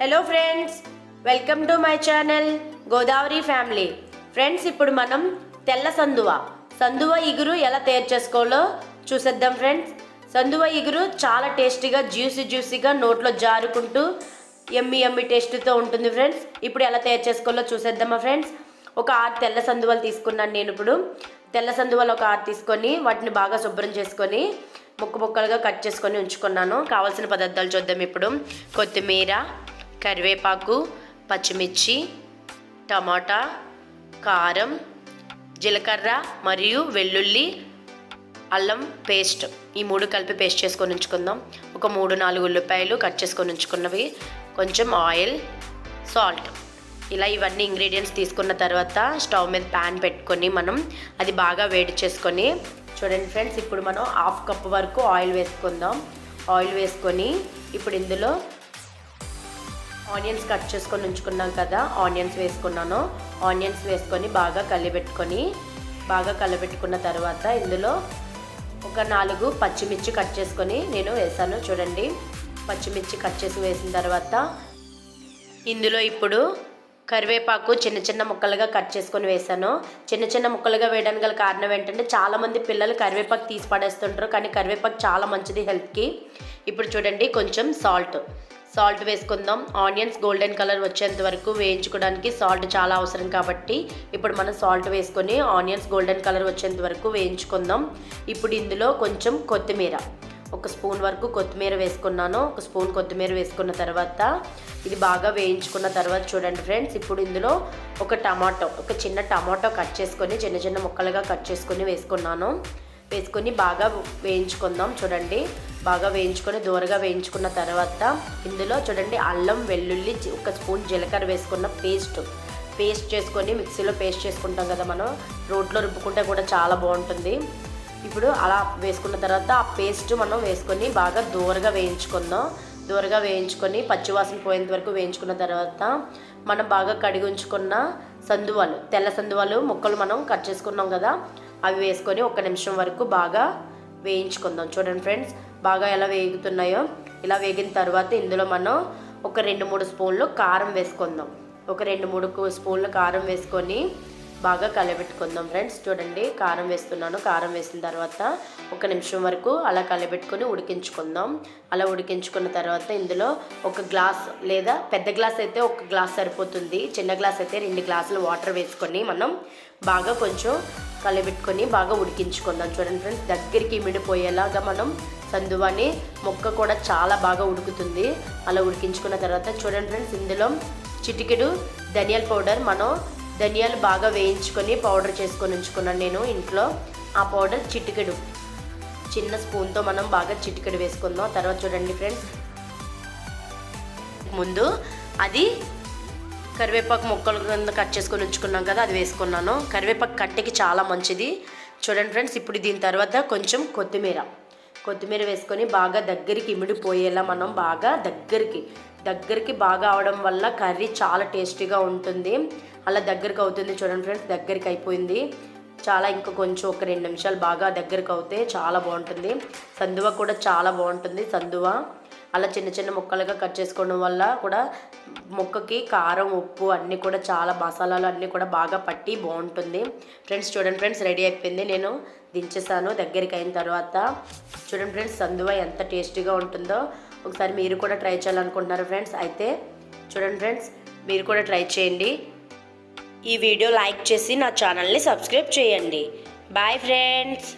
Hello friends, welcome to my channel Godavari family. Friends, ఇప్పుడు మనం తెల్ల సందువ ఇగురు ఎలా తయారు చేసుకోవాలో చూసేద్దాం. ఫ్రెండ్స్, సందువ ఇగురు చాలా టేస్టీగా జ్యూసీగా నోట్లో జారుకుంటూ ఎమ్మి టేస్ట్తో ఉంటుంది. ఫ్రెండ్స్, ఇప్పుడు ఎలా తయారు చేసుకోవాలో చూసేద్దామా. ఫ్రెండ్స్, ఒక 6 తెల్ల సందువలు తీసుకున్నాను నేను. ఇప్పుడు తెల్ల సందువలు ఒక 6 తీసుకొని వాటిని బాగా శుభ్రం చేసుకొని ముక్కలుగా కట్ చేసుకొని ఉంచుకున్నాను. కావాల్సిన పదార్థాలు చూద్దాం. ఇప్పుడు కొత్తిమీర, కరివేపాకు, పచ్చిమిర్చి, టమాటా, కారం, జీలకర్ర మరియు వెల్లుల్లి, అల్లం పేస్ట్, ఈ 3 కలిపి పేస్ట్ చేసుకొని ఉంచుకుందాం. ఒక 3-4 ఉల్లిపాయలు కట్ చేసుకొని ఉంచుకున్నవి, కొంచెం ఆయిల్, సాల్ట్, ఇలా ఇవన్నీ ఇంగ్రీడియంట్స్ తీసుకున్న తర్వాత స్టవ్ మీద ప్యాన్ పెట్టుకొని మనం అది బాగా వేడి చేసుకొని చూడండి. ఫ్రెండ్స్, ఇప్పుడు మనం 1/2 కప్ వరకు ఆయిల్ వేసుకుందాం. ఆయిల్ వేసుకొని ఇప్పుడు ఇందులో ఆనియన్స్ కట్ చేసుకొని ఉంచుకున్నాం కదా, ఆనియన్స్ వేసుకున్నాను. ఆనియన్స్ వేసుకొని బాగా కలిపెట్టుకున్న తర్వాత ఇందులో ఒక 4 పచ్చిమిర్చి కట్ చేసుకొని నేను వేసాను. చూడండి, పచ్చిమిర్చి కట్ చేసి వేసిన తర్వాత ఇందులో ఇప్పుడు కరివేపాకు చిన్న ముక్కలుగా కట్ చేసుకొని వేసాను. చిన్న ముక్కలుగా వేయడానికి గల కారణం ఏంటంటే చాలామంది పిల్లలు కరివేపాకు తీసి పడేస్తుంటారు, కానీ కరివేపాకు చాలా మంచిది హెల్త్కి. ఇప్పుడు చూడండి, కొంచెం సాల్ట్ వేసుకుందాం. ఆనియన్స్ గోల్డెన్ కలర్ వచ్చేంత వరకు వేయించుకోవడానికి సాల్ట్ చాలా అవసరం కాబట్టి ఇప్పుడు మనం సాల్ట్ వేసుకొని ఆనియన్స్ గోల్డెన్ కలర్ వచ్చేంత వరకు వేయించుకుందాం. ఇప్పుడు ఇందులో కొంచెం కొత్తిమీర, 1 స్పూన్ వరకు కొత్తిమీర వేసుకున్నాను. 1 స్పూన్ కొత్తిమీర వేసుకున్న తర్వాత ఇది బాగా వేయించుకున్న తర్వాత చూడండి ఫ్రెండ్స్, ఇప్పుడు ఇందులో ఒక చిన్న టమాటో కట్ చేసుకొని చిన్న ముక్కలుగా కట్ చేసుకొని వేసుకొని బాగా వేయించుకుందాం. చూడండి, బాగా వేయించుకొని దూరగా వేయించుకున్న తర్వాత ఇందులో చూడండి అల్లం, వెల్లుల్లి, 1 స్పూన్ జీలకర్ర వేసుకున్న పేస్ట్ చేసుకొని మిక్సీలో పేస్ట్ చేసుకుంటాం కదా, మనం రోట్లో రుబ్బుకుంటే కూడా చాలా బాగుంటుంది. ఇప్పుడు అలా వేసుకున్న తర్వాత ఆ పేస్ట్ మనం వేసుకొని బాగా దూరగా వేయించుకొని పచ్చివాసన పోయేంత వరకు వేయించుకున్న తర్వాత మనం బాగా కడిగి ఉంచుకున్న తెల్ల సందువలు ముక్కలు మనం కట్ చేసుకున్నాం కదా, అవి వేసుకొని 1 నిమిషం వరకు బాగా వేయించుకుందాం. చూడండి ఫ్రెండ్స్, బాగా ఎలా వేగుతున్నాయో. ఇలా వేగిన తర్వాత ఇందులో మనం ఒక 2-3 స్పూన్లు కారం వేసుకుందాం. ఒక 2-3 స్పూన్లు కారం వేసుకొని బాగా కలిపెట్టుకుందాం. ఫ్రెండ్స్, చూడండి, కారం వేస్తున్నాను. కారం వేసిన తర్వాత 1 నిమిషం వరకు అలా కలిపెట్టుకొని ఉడికించుకుందాం. అలా ఉడికించుకున్న తర్వాత ఇందులో 1 గ్లాస్, లేదా పెద్ద గ్లాస్ అయితే 1 గ్లాస్ సరిపోతుంది, చిన్న గ్లాస్ అయితే 2 గ్లాసులు వాటర్ వేసుకొని మనం బాగా కొంచెం కలిపెట్టుకొని బాగా ఉడికించుకుందాం. చూడండి ఫ్రెండ్స్, దగ్గరికి ఇమిడిపోయేలాగా మనం సందువాని ముక్క కూడా చాలా బాగా ఉడుకుతుంది. అలా ఉడికించుకున్న తర్వాత చూడండి ఫ్రెండ్స్, ఇందులో చిటికెడు ధనియాల పౌడర్, మనం ధనియాలు బాగా వేయించుకొని పౌడర్ చేసుకొని ఉంచుకున్నాను నేను ఇంట్లో. ఆ పౌడర్ చిన్న స్పూన్తో మనం బాగా చిటికెడు వేసుకుందాం. తర్వాత చూడండి ఫ్రెండ్స్, ముందు అది కరివేపాకు ముక్కలు కింద కట్ చేసుకొని ఉంచుకున్నాం కదా, అది వేసుకున్నాను. కరివేపాకు కట్టెకి చాలా మంచిది. చూడండి ఫ్రెండ్స్, ఇప్పుడు దీని తర్వాత కొంచెం కొత్తిమీర వేసుకొని బాగా దగ్గరికి ఇమిడిపోయేలా మనం బాగా దగ్గరికి బాగా అవడం వల్ల కర్రీ చాలా టేస్టీగా ఉంటుంది. అలా దగ్గరికి అవుతుంది. చూడండి ఫ్రెండ్స్, దగ్గరికి అయిపోయింది. ఇంకా కొంచెం ఒక 2 నిమిషాలు బాగా దగ్గరికి అవుతే చాలా బాగుంటుంది. సందువ కూడా చాలా బాగుంటుంది. సందువ అలా చిన్న ముక్కలుగా కట్ చేసుకోవడం వల్ల కూడా ముక్కకి కారం, ఉప్పు అన్నీ కూడా చాలా మసాలాలు అన్నీ కూడా బాగా పట్టి బాగుంటుంది. ఫ్రెండ్స్, చూడండి ఫ్రెండ్స్, రెడీ అయిపోయింది. నేను దించేసాను. దగ్గరికి అయిన తర్వాత చూడండి ఫ్రెండ్స్, సందువ ఎంత టేస్టీగా ఉంటుందో ఒకసారి మీరు కూడా ట్రై చేయాలనుకుంటున్నారు ఫ్రెండ్స్. అయితే చూడండి ఫ్రెండ్స్, మీరు కూడా ట్రై చేయండి. ఈ వీడియో లైక్ చేసి నా ఛానల్ని సబ్స్క్రైబ్ చేయండి. Bye friends.